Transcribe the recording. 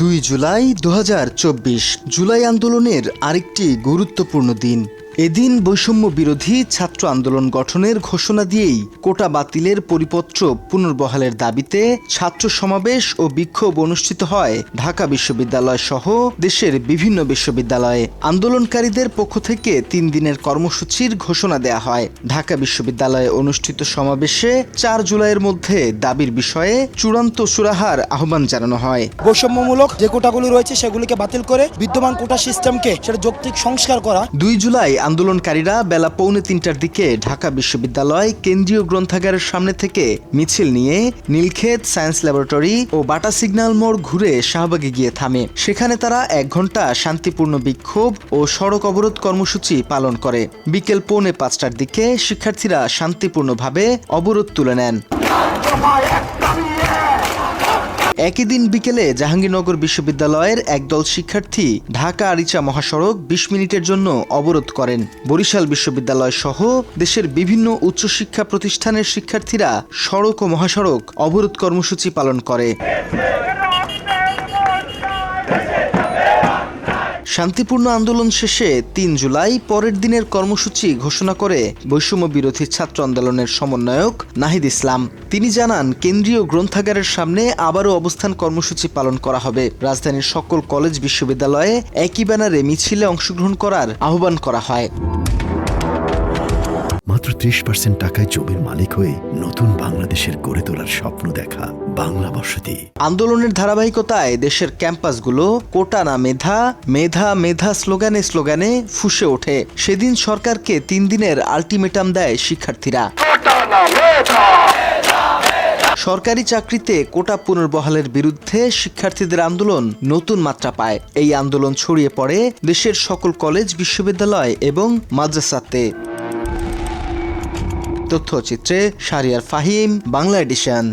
2 জুলাই 2024 জুলাই আন্দোলনের আরেকটি গুরুত্বপূর্ণ দিন। এদিন বৈষম্য বিরোধী ছাত্র আন্দোলন গঠনের ঘোষণা দিয়েই কোটা বাতিলের পরিপত্র পুনর্বহালের দাবিতে ছাত্র সমাবেশ ও বিক্ষোভ অনুষ্ঠিত হয় ঢাকা বিশ্ববিদ্যালয় সহ দেশের বিভিন্ন বিশ্ববিদ্যালয়ে। আন্দোলনকারীদের পক্ষ থেকে 3 দিনের কর্মসূচির ঘোষণা দেয়া হয়। ঢাকা বিশ্ববিদ্যালয়ে অনুষ্ঠিত সমাবেশে 4 জুলাইয়ের মধ্যে দাবির বিষয়ে চূড়ান্ত সুরাহার আহ্বান জানানো হয়। বৈষম্যমূলক যে কোটাগুলো রয়েছে সেগুলিকে বাতিল করে বিদ্যমান কোটা সিস্টেমকে সেটা যৌক্তিক সংস্কার করা। 2 জুলাই আন্দোলনকারীরা বেলা 2:45টার দিকে ঢাকা বিশ্ববিদ্যালয় কেন্দ্রীয় গ্রন্থাগারের সামনে থেকে মিছিল নিয়ে নীলক্ষেত সায়েন্স ল্যাবরেটরি ও বাটা সিগন্যাল মোড় ঘুরে শাহবাগে গিয়ে থামে। সেখানে তারা 1 ঘন্টা শান্তিপূর্ণ বিক্ষোভ ও সড়ক অবরোধ কর্মসূচি পালন করে। বিকেল 4:45টার দিকে শিক্ষার্থীরা শান্তিপূর্ণভাবে অবরোধ তুলে নেন। একই দিন বিকেলে জাহাঙ্গীরনগর বিশ্ববিদ্যালয়ের একদল শিক্ষার্থী ঢাকা আরিচা মহাসড়ক 20 মিনিটের জন্য অবরোধ করেন। বরিশাল বিশ্ববিদ্যালয় সহ দেশের বিভিন্ন উচ্চশিক্ষা প্রতিষ্ঠানের শিক্ষার্থীরা সড়ক ও মহাসড়ক অবরোধ কর্মসূচি পালন করে। শান্তিপূর্ণ আন্দোলন শেষে 3 জুলাই পরের দিনের কর্মসূচি ঘোষণা করে বৈষম্য বিরোধী ছাত্র আন্দোলনের সমন্বয়ক নাহিদ ইসলাম। তিনি জানান, কেন্দ্রীয় গ্রন্থাগারের সামনে আবারও অবস্থান কর্মসূচি পালন করা হবে। রাজধানীর সকল কলেজ বিশ্ববিদ্যালয়ে একই ব্যানারে মিছিলে অংশগ্রহণ করার আহ্বান করা হয়। মাত্র 30% টাকায় জমির মালিক হয়ে নতুন বাংলাদেশের গড়ে তোলার স্বপ্ন দেখা বাংলা বসতি। আন্দোলনের ধারাবাহিকতায় দেশের ক্যাম্পাসগুলো কোটা না মেধা, মেধা মেধা স্লোগানে স্লোগানে ফুঁসে ওঠে। সেদিন সরকারকে 3 দিনের আলটিমেটাম দেয় শিক্ষার্থীরা। সরকারি চাকরিতে কোটা পুনর্বহালের বিরুদ্ধে শিক্ষার্থীদের আন্দোলন নতুন মাত্রা পায়। এই আন্দোলন ছড়িয়ে পড়ে দেশের সকল কলেজ বিশ্ববিদ্যালয় এবং মাদ্রাসাতে। তথ্যচিত্রে শাহরিয়ার ফাহিম, বাংলা এডিশন।